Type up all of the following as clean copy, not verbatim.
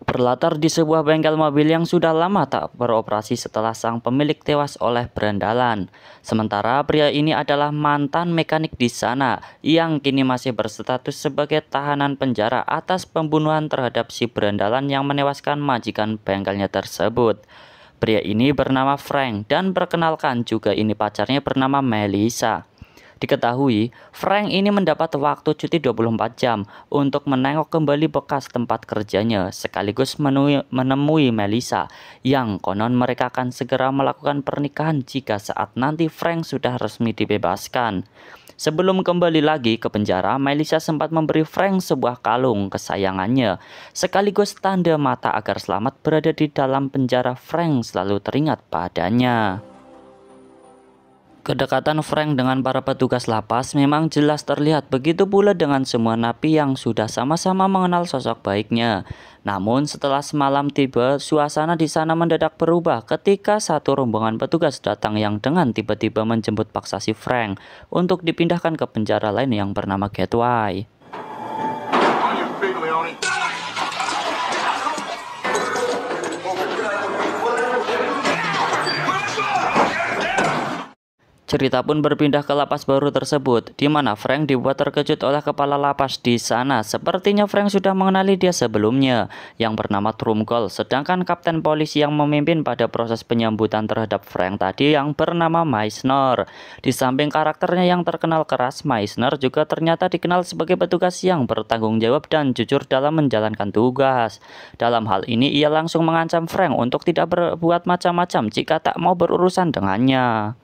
Berlatar di sebuah bengkel mobil yang sudah lama tak beroperasi setelah sang pemilik tewas oleh berandalan. Sementara pria ini adalah mantan mekanik di sana yang kini masih berstatus sebagai tahanan penjara atas pembunuhan terhadap si berandalan yang menewaskan majikan bengkelnya tersebut. Pria ini bernama Frank dan perkenalkan juga ini pacarnya bernama Melissa. Diketahui, Frank ini mendapat waktu cuti 24 jam untuk menengok kembali bekas tempat kerjanya sekaligus menemui Melissa yang konon mereka akan segera melakukan pernikahan jika saat nanti Frank sudah resmi dibebaskan. Sebelum kembali lagi ke penjara, Melissa sempat memberi Frank sebuah kalung kesayangannya sekaligus tanda mata agar selamat berada di dalam penjara. Frank selalu teringat padanya. Kedekatan Frank dengan para petugas lapas memang jelas terlihat, begitu pula dengan semua napi yang sudah sama-sama mengenal sosok baiknya. Namun setelah semalam tiba, suasana di sana mendadak berubah ketika satu rombongan petugas datang yang dengan tiba-tiba menjemput paksa si Frank untuk dipindahkan ke penjara lain yang bernama Gateway. Cerita pun berpindah ke lapas baru tersebut, di mana Frank dibuat terkejut oleh kepala lapas di sana. Sepertinya Frank sudah mengenali dia sebelumnya, yang bernama Trumgol. Sedangkan kapten polisi yang memimpin pada proses penyambutan terhadap Frank tadi yang bernama Meisner. Di samping karakternya yang terkenal keras, Meisner juga ternyata dikenal sebagai petugas yang bertanggung jawab dan jujur dalam menjalankan tugas. Dalam hal ini, ia langsung mengancam Frank untuk tidak berbuat macam-macam jika tak mau berurusan dengannya.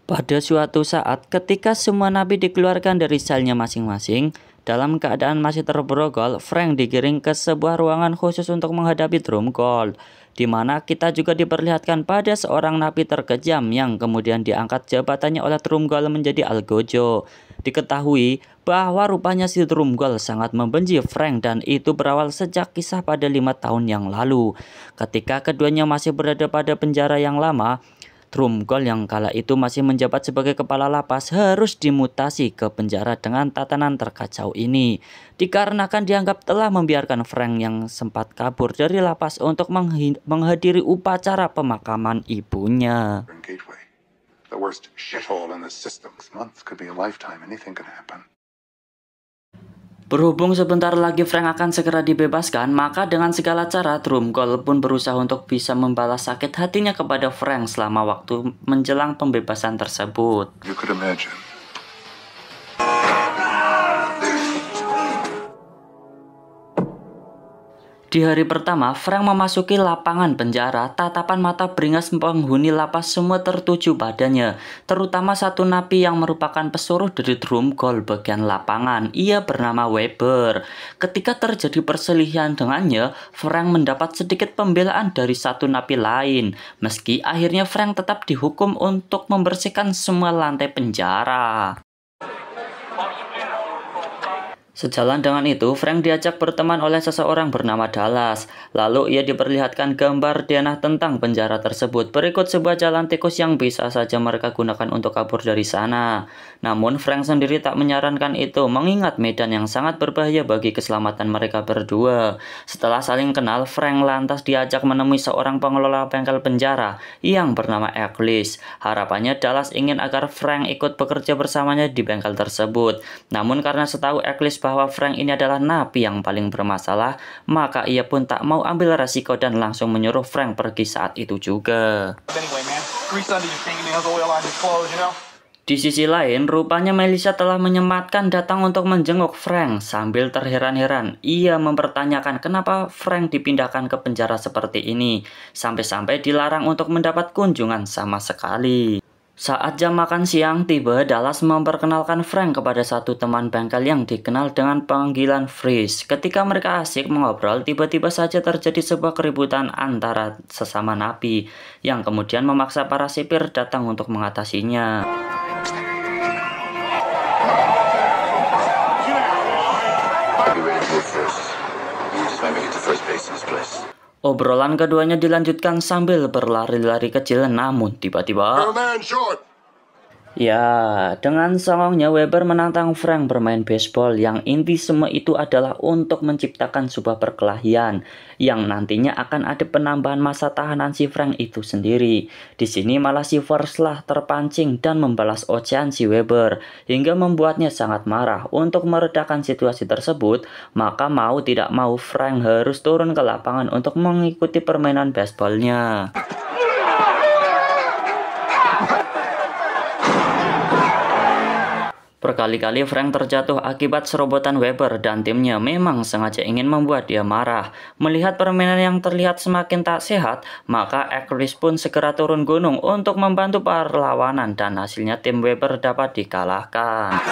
Pada suatu saat ketika semua napi dikeluarkan dari selnya masing-masing dalam keadaan masih terborgol, Frank digiring ke sebuah ruangan khusus untuk menghadapi Trumgol, di mana kita juga diperlihatkan pada seorang napi terkejam yang kemudian diangkat jabatannya oleh Trumgol menjadi Algojo. Diketahui bahwa rupanya si Trumgol sangat membenci Frank dan itu berawal sejak kisah pada 5 tahun yang lalu. Ketika keduanya masih berada pada penjara yang lama, Trumgol yang kala itu masih menjabat sebagai kepala lapas harus dimutasi ke penjara dengan tatanan terkacau ini, dikarenakan dianggap telah membiarkan Frank yang sempat kabur dari lapas untuk menghadiri upacara pemakaman ibunya. Berhubung sebentar lagi Frank akan segera dibebaskan, maka dengan segala cara Trumgol pun berusaha untuk bisa membalas sakit hatinya kepada Frank selama waktu menjelang pembebasan tersebut. Di hari pertama, Frank memasuki lapangan penjara. Tatapan mata beringas penghuni lapas semua tertuju padanya, terutama satu napi yang merupakan pesuruh dari Trumgol bagian lapangan. Ia bernama Weber. Ketika terjadi perselisihan dengannya, Frank mendapat sedikit pembelaan dari satu napi lain. Meski akhirnya Frank tetap dihukum untuk membersihkan semua lantai penjara. Sejalan dengan itu, Frank diajak berteman oleh seseorang bernama Dallas. Lalu ia diperlihatkan gambar denah tentang penjara tersebut. Berikut sebuah jalan tikus yang bisa saja mereka gunakan untuk kabur dari sana. Namun Frank sendiri tak menyarankan itu, mengingat medan yang sangat berbahaya bagi keselamatan mereka berdua. Setelah saling kenal, Frank lantas diajak menemui seorang pengelola bengkel penjara yang bernama Eccles. Harapannya Dallas ingin agar Frank ikut bekerja bersamanya di bengkel tersebut. Namun karena setahu Eccles bahwa Frank ini adalah napi yang paling bermasalah, maka ia pun tak mau ambil resiko dan langsung menyuruh Frank pergi saat itu juga. Di sisi lain, rupanya Melissa telah menyematkan datang untuk menjenguk Frank. Sambil terheran-heran, ia mempertanyakan kenapa Frank dipindahkan ke penjara seperti ini, sampai-sampai dilarang untuk mendapat kunjungan sama sekali. Saat jam makan siang tiba, Dallas memperkenalkan Frank kepada satu teman bengkel yang dikenal dengan panggilan Freeze. Ketika mereka asik mengobrol, tiba-tiba saja terjadi sebuah keributan antara sesama napi, yang kemudian memaksa para sipir datang untuk mengatasinya. Obrolan keduanya dilanjutkan sambil berlari-lari kecil, namun tiba-tiba ya, dengan songongnya Weber menantang Frank bermain baseball yang inti semua itu adalah untuk menciptakan sebuah perkelahian yang nantinya akan ada penambahan masa tahanan si Frank itu sendiri. Di sini malah si Forslah terpancing dan membalas ocehan si Weber hingga membuatnya sangat marah. Untuk meredakan situasi tersebut, maka mau tidak mau Frank harus turun ke lapangan untuk mengikuti permainan baseballnya. Berkali-kali Frank terjatuh akibat serobotan Weber dan timnya memang sengaja ingin membuat dia marah. Melihat permainan yang terlihat semakin tak sehat, maka Eccles pun segera turun gunung untuk membantu perlawanan dan hasilnya tim Weber dapat dikalahkan.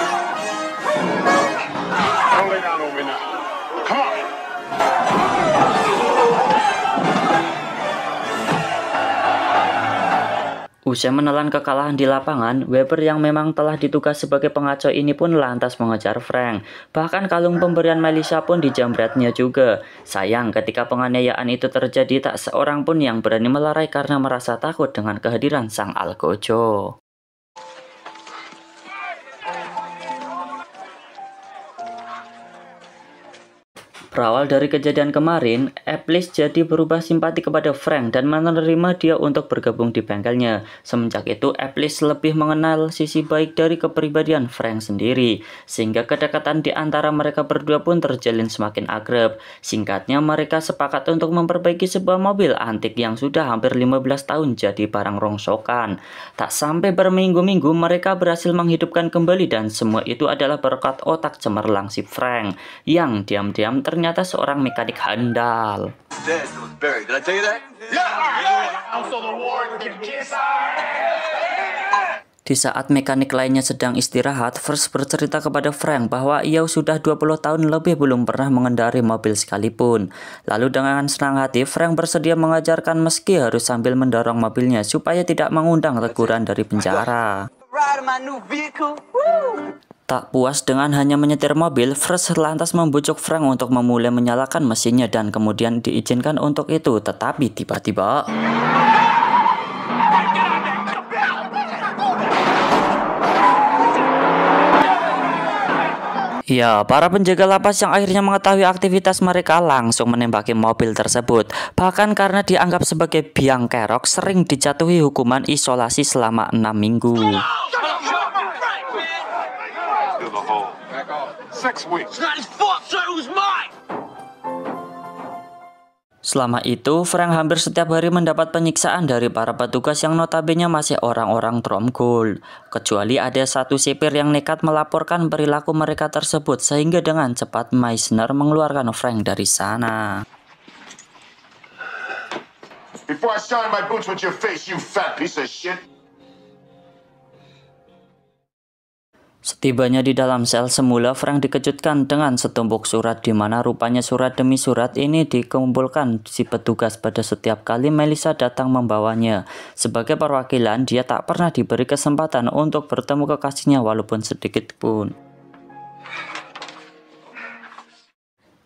Usai menelan kekalahan di lapangan, Weber yang memang telah ditugas sebagai pengacau ini pun lantas mengejar Frank. Bahkan kalung pemberian Melissa pun dijamretnya juga. Sayang, ketika penganiayaan itu terjadi, tak seorang pun yang berani melerai karena merasa takut dengan kehadiran sang algojo. Berawal dari kejadian kemarin, Eccles jadi berubah simpati kepada Frank dan menerima dia untuk bergabung di bengkelnya. Semenjak itu, Eccles lebih mengenal sisi baik dari kepribadian Frank sendiri, sehingga kedekatan di antara mereka berdua pun terjalin semakin akrab. Singkatnya, mereka sepakat untuk memperbaiki sebuah mobil antik yang sudah hampir 15 tahun jadi barang rongsokan. Tak sampai berminggu-minggu, mereka berhasil menghidupkan kembali dan semua itu adalah berkat otak cemerlang si Frank, yang diam-diam ternyata seorang mekanik handal. Di saat mekanik lainnya sedang istirahat, First bercerita kepada Frank bahwa ia sudah 20 tahun lebih belum pernah mengendarai mobil sekalipun. Lalu dengan senang hati, Frank bersedia mengajarkan meski harus sambil mendorong mobilnya supaya tidak mengundang teguran dari penjara. Tak puas dengan hanya menyetir mobil, First lantas membujuk Frank untuk memulai menyalakan mesinnya dan kemudian diizinkan untuk itu. Tetapi tiba-tiba ya, para penjaga lapas yang akhirnya mengetahui aktivitas mereka langsung menembaki mobil tersebut. Bahkan karena dianggap sebagai biang kerok, sering dijatuhi hukuman isolasi selama 6 minggu. Selama itu, Frank hampir setiap hari mendapat penyiksaan dari para petugas yang notabene masih orang-orang Tromgul. Kecuali ada satu sipir yang nekat melaporkan perilaku mereka tersebut, sehingga dengan cepat Meisner mengeluarkan Frank dari sana. Before I shine my boots with your face, you fat piece of shit. Setibanya di dalam sel, semula Frank dikejutkan dengan setumpuk surat di mana rupanya surat demi surat ini dikumpulkan si petugas pada setiap kali Melissa datang membawanya. Sebagai perwakilan, dia tak pernah diberi kesempatan untuk bertemu kekasihnya walaupun sedikit pun.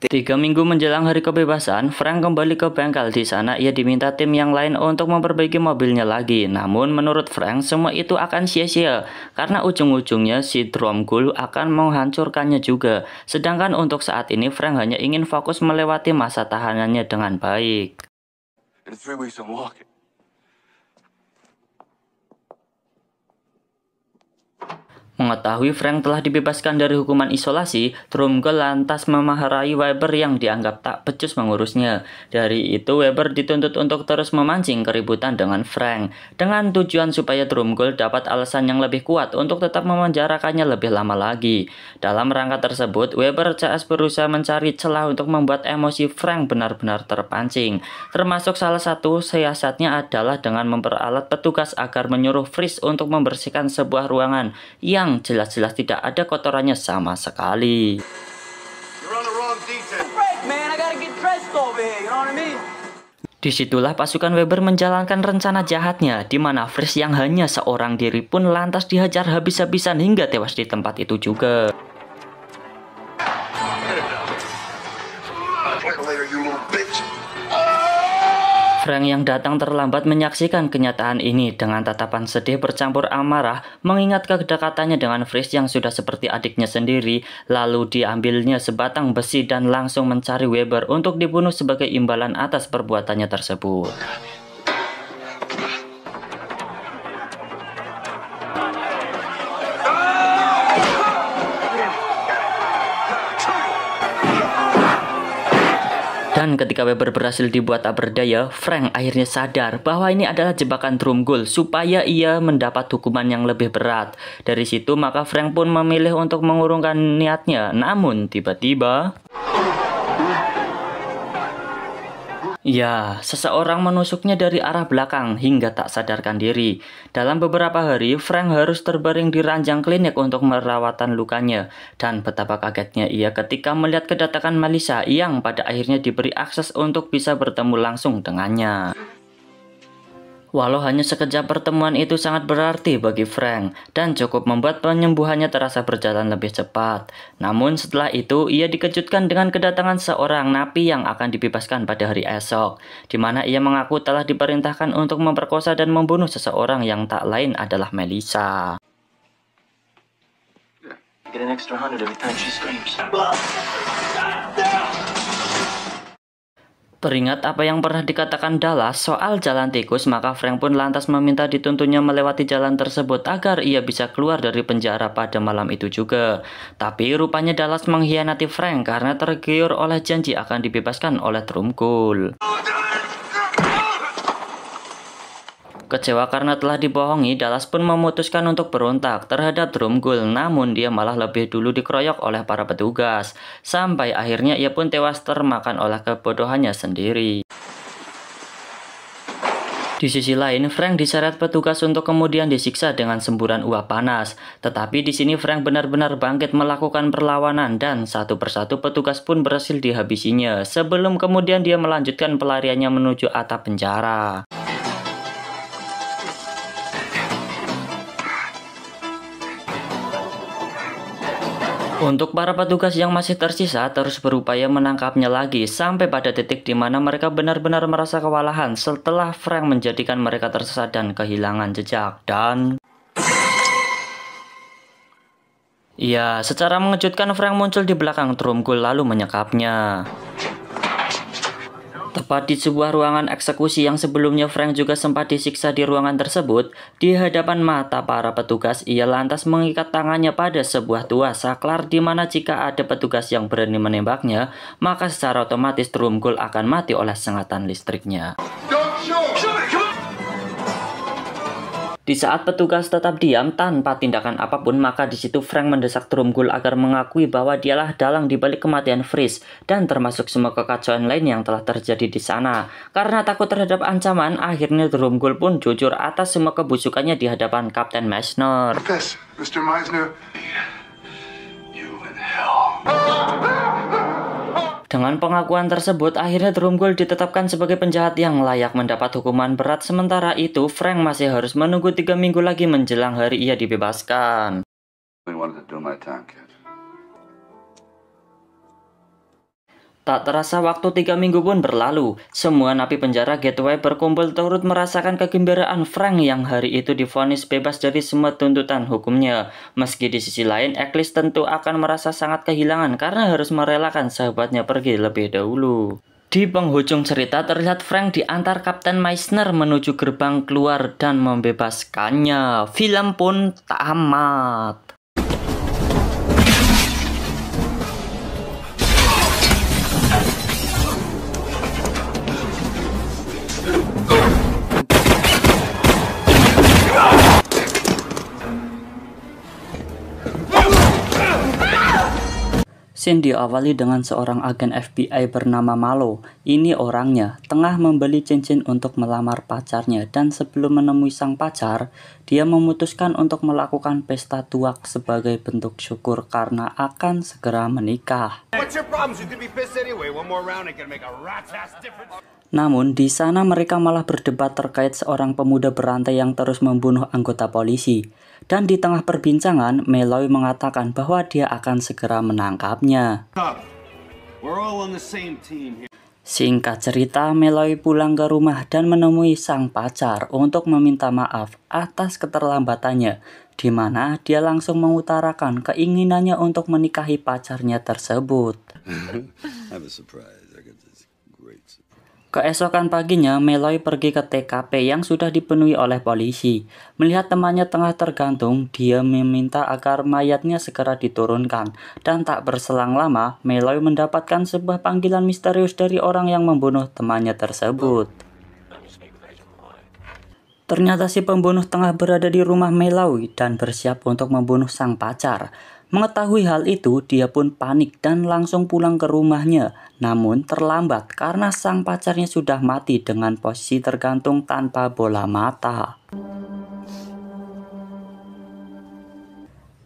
3 minggu menjelang hari kebebasan, Frank kembali ke bengkel. Di sana ia diminta tim yang lain untuk memperbaiki mobilnya lagi. Namun menurut Frank semua itu akan sia-sia karena ujung-ujungnya si Tromgul akan menghancurkannya juga. Sedangkan untuk saat ini Frank hanya ingin fokus melewati masa tahanannya dengan baik. Mengetahui Frank telah dibebaskan dari hukuman isolasi, Tromgul lantas memarahi Weber yang dianggap tak becus mengurusnya. Dari itu, Weber dituntut untuk terus memancing keributan dengan Frank, dengan tujuan supaya Tromgul dapat alasan yang lebih kuat untuk tetap memenjarakannya lebih lama lagi. Dalam rangka tersebut, Weber CS berusaha mencari celah untuk membuat emosi Frank benar-benar terpancing. Termasuk salah satu siasatnya adalah dengan memperalat petugas agar menyuruh Fritz untuk membersihkan sebuah ruangan yang jelas-jelas tidak ada kotorannya sama sekali. Disitulah pasukan Weber menjalankan rencana jahatnya, di mana Fritz yang hanya seorang diri pun lantas dihajar habis-habisan hingga tewas di tempat itu juga. Frank yang datang terlambat menyaksikan kenyataan ini dengan tatapan sedih bercampur amarah, mengingat kedekatannya dengan Fritz yang sudah seperti adiknya sendiri. Lalu diambilnya sebatang besi dan langsung mencari Weber untuk dibunuh sebagai imbalan atas perbuatannya tersebut. Dan ketika Weber berhasil dibuat tak berdaya, Frank akhirnya sadar bahwa ini adalah jebakan Dromgold supaya ia mendapat hukuman yang lebih berat. Dari situ maka Frank pun memilih untuk mengurungkan niatnya. Namun tiba-tiba ya, seseorang menusuknya dari arah belakang hingga tak sadarkan diri. Dalam beberapa hari, Frank harus terbaring di ranjang klinik untuk merawatan lukanya. Dan betapa kagetnya ia ketika melihat kedatangan Melissa yang pada akhirnya diberi akses untuk bisa bertemu langsung dengannya. Walau hanya sekejap, pertemuan itu sangat berarti bagi Frank dan cukup membuat penyembuhannya terasa berjalan lebih cepat. Namun setelah itu ia dikejutkan dengan kedatangan seorang napi yang akan dibebaskan pada hari esok, di mana ia mengaku telah diperintahkan untuk memperkosa dan membunuh seseorang yang tak lain adalah Melissa. Get an extra 100 every time she screams. Teringat apa yang pernah dikatakan Dallas soal jalan tikus, maka Frank pun lantas meminta dituntunnya melewati jalan tersebut agar ia bisa keluar dari penjara pada malam itu juga. Tapi rupanya Dallas mengkhianati Frank karena tergiur oleh janji akan dibebaskan oleh Dromgold. Kecewa karena telah dibohongi, Dallas pun memutuskan untuk berontak terhadap Dromgold, namun dia malah lebih dulu dikeroyok oleh para petugas. Sampai akhirnya ia pun tewas termakan oleh kebodohannya sendiri. Di sisi lain, Frank diseret petugas untuk kemudian disiksa dengan semburan uap panas. Tetapi di sini Frank benar-benar bangkit melakukan perlawanan dan satu persatu petugas pun berhasil dihabisinya. Sebelum kemudian dia melanjutkan pelariannya menuju atap penjara. Untuk para petugas yang masih tersisa terus berupaya menangkapnya lagi sampai pada titik di mana mereka benar-benar merasa kewalahan setelah Frank menjadikan mereka tersesat dan kehilangan jejak. Dan ya, secara mengejutkan Frank muncul di belakang Dromgold lalu menyekapnya. Tepat di sebuah ruangan eksekusi yang sebelumnya Frank juga sempat disiksa di ruangan tersebut, di hadapan mata para petugas ia lantas mengikat tangannya pada sebuah tuas saklar di mana jika ada petugas yang berani menembaknya, maka secara otomatis Dromgold akan mati oleh sengatan listriknya. Di saat petugas tetap diam tanpa tindakan apapun, maka di situ Frank mendesak Dromgold agar mengakui bahwa dialah dalang di balik kematian Fritz dan termasuk semua kekacauan lain yang telah terjadi di sana. Karena takut terhadap ancaman, akhirnya Dromgold pun jujur atas semua kebusukannya di hadapan Kapten Meissner. Mr. Meissner, you in hell. Dengan pengakuan tersebut, akhirnya Dromgold ditetapkan sebagai penjahat yang layak mendapat hukuman berat. Sementara itu, Frank masih harus menunggu 3 minggu lagi menjelang hari ia dibebaskan. Tak terasa waktu 3 minggu pun berlalu. Semua napi penjara Gateway berkumpul turut merasakan kegembiraan Frank yang hari itu divonis bebas dari semua tuntutan hukumnya. Meski di sisi lain, Eccles tentu akan merasa sangat kehilangan karena harus merelakan sahabatnya pergi lebih dahulu. Di penghujung cerita terlihat Frank diantar Kapten Meissner menuju gerbang keluar dan membebaskannya. Film pun tamat. Scene diawali dengan seorang agen FBI bernama Malo. Ini orangnya tengah membeli cincin untuk melamar pacarnya, dan sebelum menemui sang pacar, dia memutuskan untuk melakukan pesta tuak sebagai bentuk syukur karena akan segera menikah. Namun di sana mereka malah berdebat terkait seorang pemuda berantai yang terus membunuh anggota polisi. Dan di tengah perbincangan, Malloy mengatakan bahwa dia akan segera menangkapnya. Singkat cerita, Meloy pulang ke rumah dan menemui sang pacar untuk meminta maaf atas keterlambatannya, di mana dia langsung mengutarakan keinginannya untuk menikahi pacarnya tersebut. Have a surprise. I got this great surprise. Keesokan paginya, Meloy pergi ke TKP yang sudah dipenuhi oleh polisi. Melihat temannya tengah tergantung, dia meminta agar mayatnya segera diturunkan. Dan tak berselang lama, Meloy mendapatkan sebuah panggilan misterius dari orang yang membunuh temannya tersebut. Ternyata si pembunuh tengah berada di rumah Meloy dan bersiap untuk membunuh sang pacar. Mengetahui hal itu, dia pun panik dan langsung pulang ke rumahnya. Namun terlambat karena sang pacarnya sudah mati dengan posisi tergantung tanpa bola mata.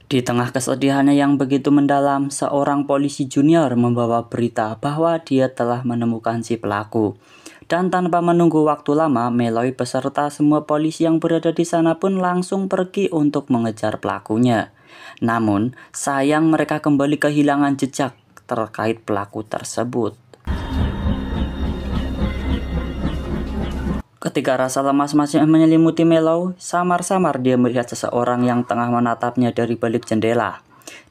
Di tengah kesedihannya yang begitu mendalam, seorang polisi junior membawa berita bahwa dia telah menemukan si pelaku. Dan tanpa menunggu waktu lama, Meloy beserta semua polisi yang berada di sana pun langsung pergi untuk mengejar pelakunya. Namun, sayang mereka kembali kehilangan jejak terkait pelaku tersebut. Ketika rasa lemas masih menyelimuti Meloy, samar-samar dia melihat seseorang yang tengah menatapnya dari balik jendela.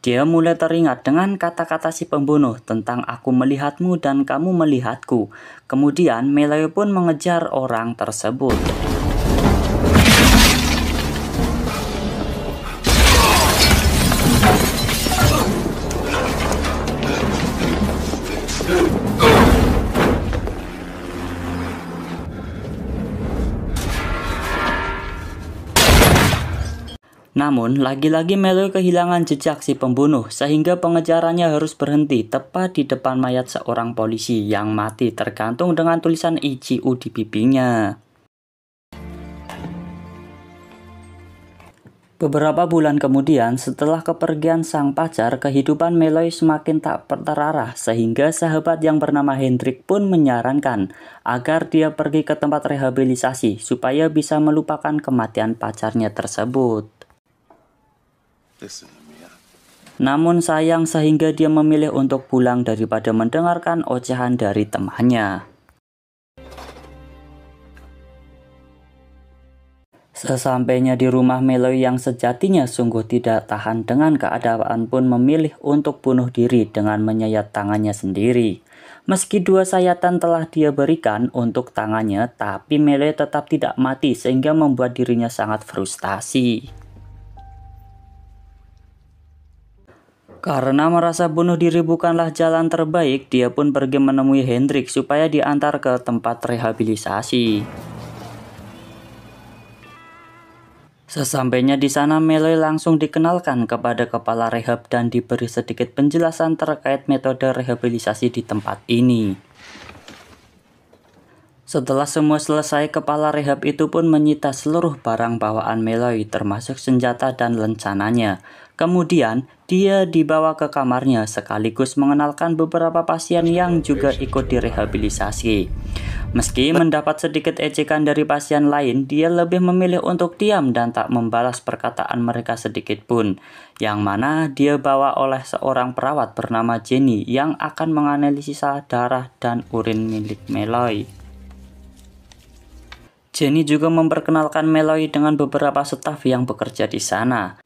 Dia mulai teringat dengan kata-kata si pembunuh tentang aku melihatmu dan kamu melihatku. Kemudian Meloy pun mengejar orang tersebut. Namun, lagi-lagi Meloy kehilangan jejak si pembunuh sehingga pengejarannya harus berhenti tepat di depan mayat seorang polisi yang mati tergantung dengan tulisan ICU di pipinya. Beberapa bulan kemudian, setelah kepergian sang pacar, kehidupan Meloy semakin tak terarah sehingga sahabat yang bernama Hendrik pun menyarankan agar dia pergi ke tempat rehabilitasi supaya bisa melupakan kematian pacarnya tersebut. Namun sayang sehingga dia memilih untuk pulang daripada mendengarkan ocehan dari temannya. Sesampainya di rumah, Meloy yang sejatinya sungguh tidak tahan dengan keadaan pun memilih untuk bunuh diri dengan menyayat tangannya sendiri. Meski 2 sayatan telah dia berikan untuk tangannya, tapi Meloy tetap tidak mati sehingga membuat dirinya sangat frustasi. Karena merasa bunuh diri bukanlah jalan terbaik, dia pun pergi menemui Hendrik supaya diantar ke tempat rehabilitasi. Sesampainya di sana, Meloy langsung dikenalkan kepada kepala rehab dan diberi sedikit penjelasan terkait metode rehabilitasi di tempat ini. Setelah semua selesai, kepala rehab itu pun menyita seluruh barang bawaan Meloy termasuk senjata dan lencananya. Kemudian, dia dibawa ke kamarnya sekaligus mengenalkan beberapa pasien yang juga ikut direhabilitasi. Meski mendapat sedikit ejekan dari pasien lain, dia lebih memilih untuk diam dan tak membalas perkataan mereka sedikit pun. Yang mana dia bawa oleh seorang perawat bernama Jenny yang akan menganalisa darah dan urin milik Meloy. Jenny juga memperkenalkan Meloy dengan beberapa staf yang bekerja di sana.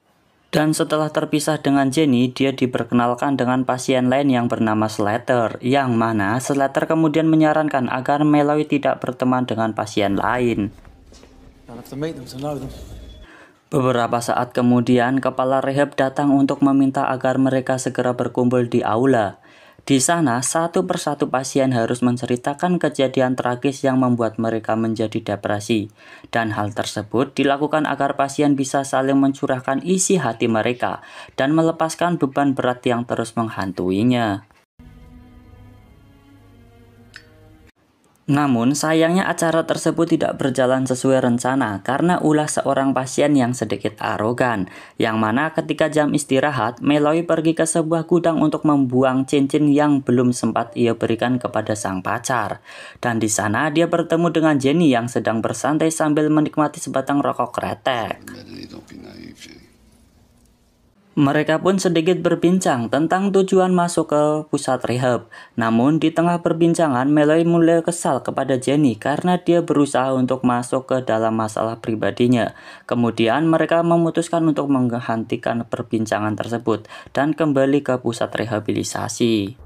Dan setelah terpisah dengan Jenny, dia diperkenalkan dengan pasien lain yang bernama Slater, yang mana Slater kemudian menyarankan agar Meloy tidak berteman dengan pasien lain. Beberapa saat kemudian, kepala rehab datang untuk meminta agar mereka segera berkumpul di aula. Di sana, satu persatu pasien harus menceritakan kejadian tragis yang membuat mereka menjadi depresi. Dan hal tersebut dilakukan agar pasien bisa saling mencurahkan isi hati mereka dan melepaskan beban berat yang terus menghantuinya. Namun sayangnya acara tersebut tidak berjalan sesuai rencana karena ulah seorang pasien yang sedikit arogan, yang mana ketika jam istirahat, Meloy pergi ke sebuah gudang untuk membuang cincin yang belum sempat ia berikan kepada sang pacar. Dan di sana dia bertemu dengan Jenny yang sedang bersantai sambil menikmati sebatang rokok kretek. Mereka pun sedikit berbincang tentang tujuan masuk ke pusat rehab. Namun di tengah perbincangan, Malloy mulai kesal kepada Jenny karena dia berusaha untuk masuk ke dalam masalah pribadinya. Kemudian mereka memutuskan untuk menghentikan perbincangan tersebut dan kembali ke pusat rehabilitasi.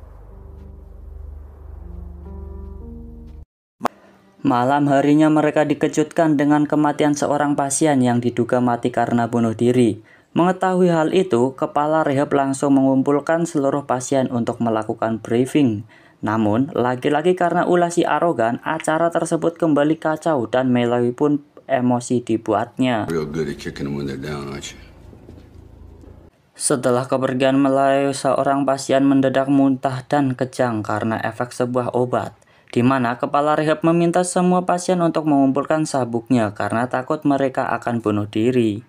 Malam harinya mereka dikejutkan dengan kematian seorang pasien yang diduga mati karena bunuh diri. Mengetahui hal itu, kepala rehab langsung mengumpulkan seluruh pasien untuk melakukan briefing. Namun, lagi-lagi karena ulah si arogan, acara tersebut kembali kacau dan Malloy pun emosi dibuatnya. Real good at kicking them when they're down, aren't you? Setelah kepergian Malloy, seorang pasien mendadak muntah dan kejang karena efek sebuah obat, di mana kepala rehab meminta semua pasien untuk mengumpulkan sabuknya karena takut mereka akan bunuh diri.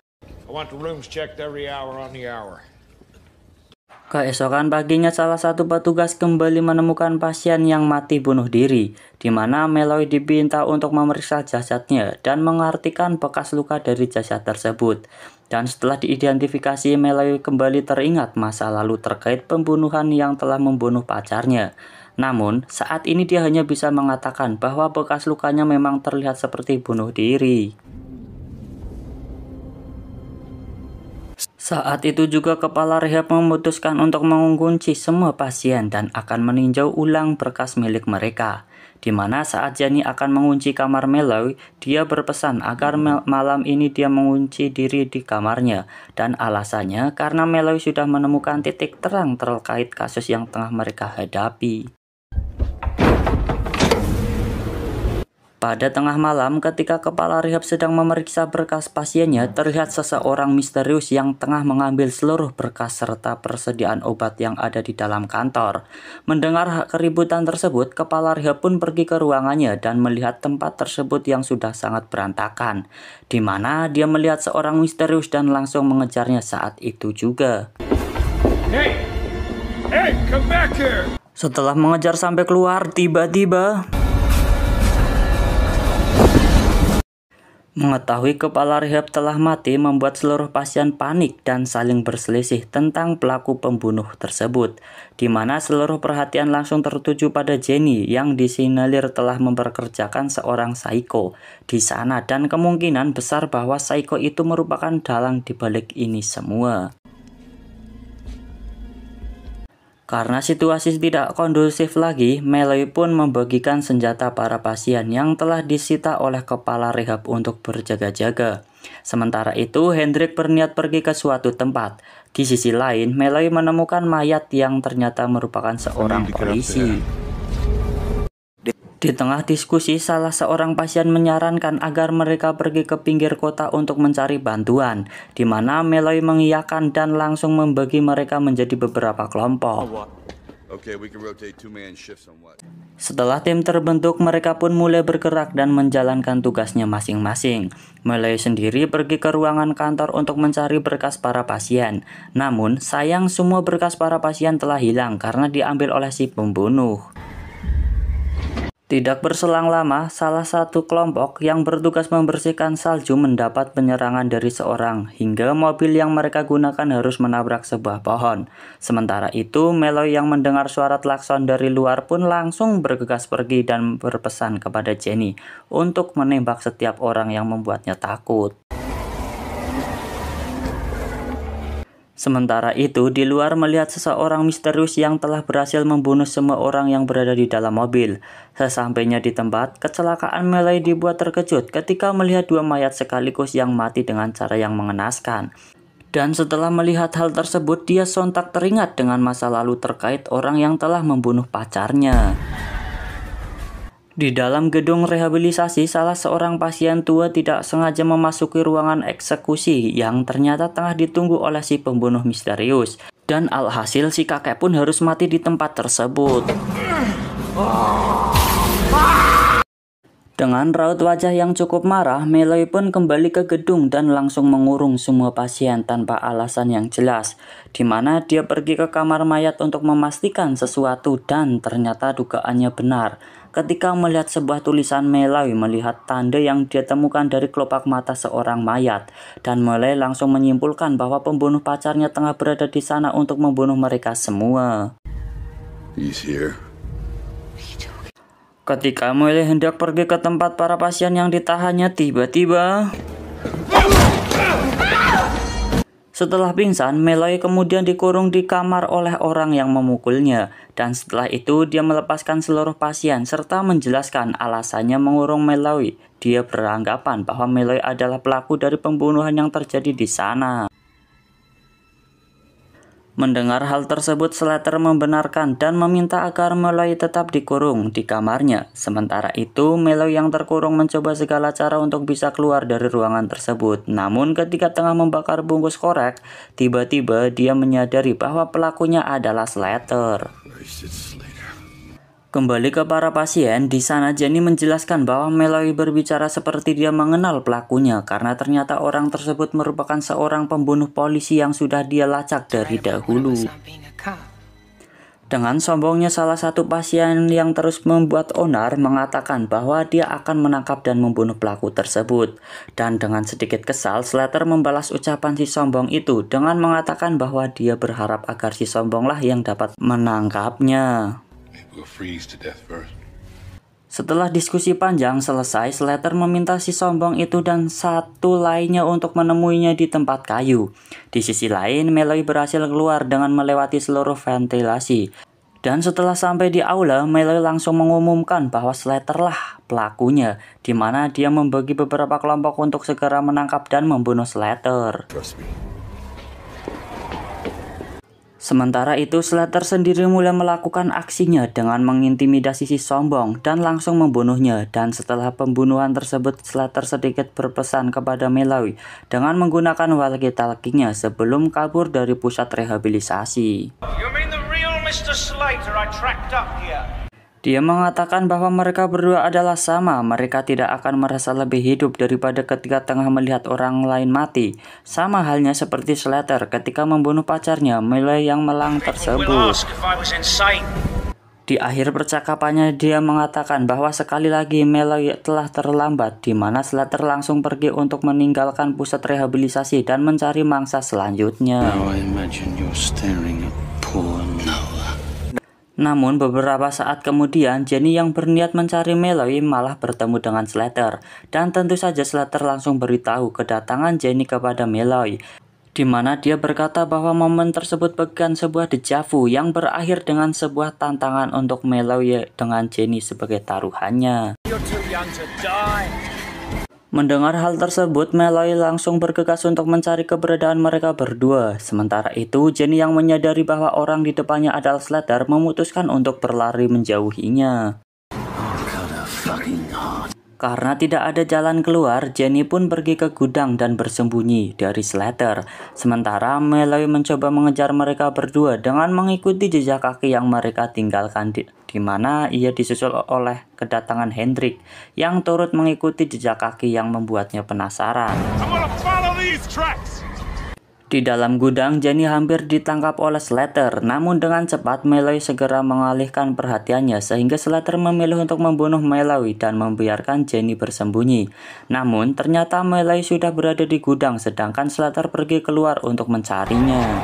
Keesokan paginya salah satu petugas kembali menemukan pasien yang mati bunuh diri, di mana Malloy diminta untuk memeriksa jasadnya dan mengartikan bekas luka dari jasad tersebut. Dan setelah diidentifikasi, Malloy kembali teringat masa lalu terkait pembunuhan yang telah membunuh pacarnya. Namun, saat ini dia hanya bisa mengatakan bahwa bekas lukanya memang terlihat seperti bunuh diri. Saat itu juga kepala rehab memutuskan untuk mengunci semua pasien dan akan meninjau ulang berkas milik mereka. Di mana saat Jenny akan mengunci kamar Malloy, dia berpesan agar malam ini dia mengunci diri di kamarnya. Dan alasannya karena Malloy sudah menemukan titik terang terkait kasus yang tengah mereka hadapi. Pada tengah malam, ketika kepala rehab sedang memeriksa berkas pasiennya, terlihat seseorang misterius yang tengah mengambil seluruh berkas serta persediaan obat yang ada di dalam kantor. Mendengar keributan tersebut, kepala rehab pun pergi ke ruangannya dan melihat tempat tersebut yang sudah sangat berantakan, di mana dia melihat seorang misterius dan langsung mengejarnya saat itu juga. Hey, come back here! Setelah mengejar sampai keluar, tiba-tiba mengetahui kepala rehab telah mati membuat seluruh pasien panik dan saling berselisih tentang pelaku pembunuh tersebut, di mana seluruh perhatian langsung tertuju pada Jenny yang disinyalir telah memperkerjakan seorang psycho di sana dan kemungkinan besar bahwa psycho itu merupakan dalang di balik ini semua. Karena situasi tidak kondusif lagi, Malloy pun membagikan senjata para pasien yang telah disita oleh kepala rehab untuk berjaga-jaga. Sementara itu, Hendrik berniat pergi ke suatu tempat. Di sisi lain, Malloy menemukan mayat yang ternyata merupakan seorang polisi. Di tengah diskusi, salah seorang pasien menyarankan agar mereka pergi ke pinggir kota untuk mencari bantuan, di mana Malloy mengiyakan dan langsung membagi mereka menjadi beberapa kelompok. Setelah tim terbentuk, mereka pun mulai bergerak dan menjalankan tugasnya masing-masing. Malloy sendiri pergi ke ruangan kantor untuk mencari berkas para pasien. Namun, sayang semua berkas para pasien telah hilang karena diambil oleh si pembunuh. Tidak berselang lama, salah satu kelompok yang bertugas membersihkan salju mendapat penyerangan dari seorang, hingga mobil yang mereka gunakan harus menabrak sebuah pohon. Sementara itu, Malloy yang mendengar suara klakson dari luar pun langsung bergegas pergi dan berpesan kepada Jenny untuk menembak setiap orang yang membuatnya takut. Sementara itu, di luar melihat seseorang misterius yang telah berhasil membunuh semua orang yang berada di dalam mobil. Sesampainya di tempat, kecelakaan Malloy dibuat terkejut ketika melihat dua mayat sekaligus yang mati dengan cara yang mengenaskan. Dan setelah melihat hal tersebut, dia sontak teringat dengan masa lalu terkait orang yang telah membunuh pacarnya. Di dalam gedung rehabilitasi, salah seorang pasien tua tidak sengaja memasuki ruangan eksekusi yang ternyata tengah ditunggu oleh si pembunuh misterius. Dan alhasil si kakek pun harus mati di tempat tersebut. Dengan raut wajah yang cukup marah, Meloy pun kembali ke gedung dan langsung mengurung semua pasien tanpa alasan yang jelas, di mana dia pergi ke kamar mayat untuk memastikan sesuatu dan ternyata dugaannya benar. Ketika melihat sebuah tulisan, Meloy melihat tanda yang dia temukan dari kelopak mata seorang mayat, dan Meloy langsung menyimpulkan bahwa pembunuh pacarnya tengah berada di sana untuk membunuh mereka semua. He's here. Ketika Meloy hendak pergi ke tempat para pasien yang ditahannya, tiba-tiba setelah pingsan, Meloy kemudian dikurung di kamar oleh orang yang memukulnya. Dan setelah itu dia melepaskan seluruh pasien serta menjelaskan alasannya mengurung Meloy. Dia beranggapan bahwa Meloy adalah pelaku dari pembunuhan yang terjadi di sana. Mendengar hal tersebut, Slater membenarkan dan meminta agar Meloy tetap dikurung di kamarnya. Sementara itu, Meloy yang terkurung mencoba segala cara untuk bisa keluar dari ruangan tersebut. Namun ketika tengah membakar bungkus korek, tiba-tiba dia menyadari bahwa pelakunya adalah Slater. Kembali ke para pasien, di sana Jenny menjelaskan bahwa Meloy berbicara seperti dia mengenal pelakunya karena ternyata orang tersebut merupakan seorang pembunuh polisi yang sudah dia lacak dari dahulu. Dengan sombongnya, salah satu pasien yang terus membuat onar mengatakan bahwa dia akan menangkap dan membunuh pelaku tersebut. Dan dengan sedikit kesal, Slater membalas ucapan si sombong itu dengan mengatakan bahwa dia berharap agar si sombonglah yang dapat menangkapnya. Setelah diskusi panjang selesai, Slater meminta si sombong itu dan satu lainnya untuk menemuinya di tempat kayu. Di sisi lain, Meloy berhasil keluar dengan melewati seluruh ventilasi. Dan setelah sampai di aula, Meloy langsung mengumumkan bahwa Slater lah pelakunya, di mana dia membagi beberapa kelompok untuk segera menangkap dan membunuh Slater. Sementara itu, Slater sendiri mulai melakukan aksinya dengan mengintimidasi si sombong dan langsung membunuhnya. Dan setelah pembunuhan tersebut, Slater sedikit berpesan kepada Meloy dengan menggunakan walkie-talkie-nya sebelum kabur dari pusat rehabilitasi. You mean the real Mr. Slater I tracked up here? Dia mengatakan bahwa mereka berdua adalah sama, mereka tidak akan merasa lebih hidup daripada ketika tengah melihat orang lain mati. Sama halnya seperti Slater ketika membunuh pacarnya, Meloy yang melang tersebut. Di akhir percakapannya dia mengatakan bahwa sekali lagi Meloy telah terlambat, di mana Slater langsung pergi untuk meninggalkan pusat rehabilitasi dan mencari mangsa selanjutnya. Namun beberapa saat kemudian, Jenny yang berniat mencari Meloy malah bertemu dengan Slater. Dan tentu saja Slater langsung beritahu kedatangan Jenny kepada Meloy, di mana dia berkata bahwa momen tersebut bagaikan sebuah dejavu yang berakhir dengan sebuah tantangan untuk Meloy dengan Jenny sebagai taruhannya. Mendengar hal tersebut, Meloy langsung bergegas untuk mencari keberadaan mereka berdua. Sementara itu, Jenny yang menyadari bahwa orang di depannya adalah Slater memutuskan untuk berlari menjauhinya. Karena tidak ada jalan keluar, Jenny pun pergi ke gudang dan bersembunyi dari Slater. Sementara Meloy mencoba mengejar mereka berdua dengan mengikuti jejak kaki yang mereka tinggalkan, di mana ia disusul oleh kedatangan Hendrik yang turut mengikuti jejak kaki yang membuatnya penasaran. Di dalam gudang, Jenny hampir ditangkap oleh Slater, namun dengan cepat Meloy segera mengalihkan perhatiannya sehingga Slater memilih untuk membunuh Meloy dan membiarkan Jenny bersembunyi. Namun ternyata Meloy sudah berada di gudang sedangkan Slater pergi keluar untuk mencarinya.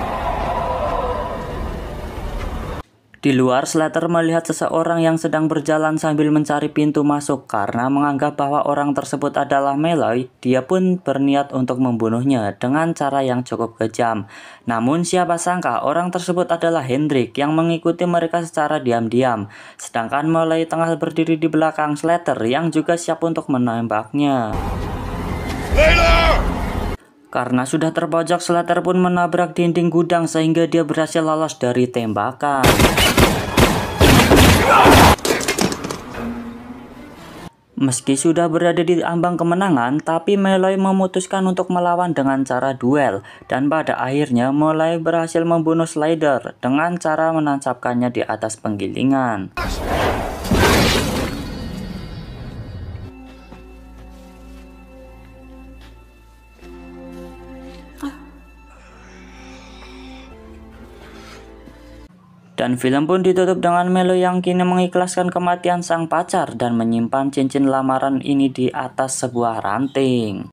Di luar, Slater melihat seseorang yang sedang berjalan sambil mencari pintu masuk. Karena menganggap bahwa orang tersebut adalah Meloy, dia pun berniat untuk membunuhnya dengan cara yang cukup kejam. Namun siapa sangka orang tersebut adalah Hendrik yang mengikuti mereka secara diam-diam. Sedangkan Meloy tengah berdiri di belakang Slater yang juga siap untuk menembaknya. Karena sudah terpojok, Slater pun menabrak dinding gudang sehingga dia berhasil lolos dari tembakan. Meski sudah berada di ambang kemenangan, tapi Meloy memutuskan untuk melawan dengan cara duel. Dan pada akhirnya Meloy berhasil membunuh Slater dengan cara menancapkannya di atas penggilingan. Dan film pun ditutup dengan Melo yang kini mengikhlaskan kematian sang pacar dan menyimpan cincin lamaran ini di atas sebuah ranting.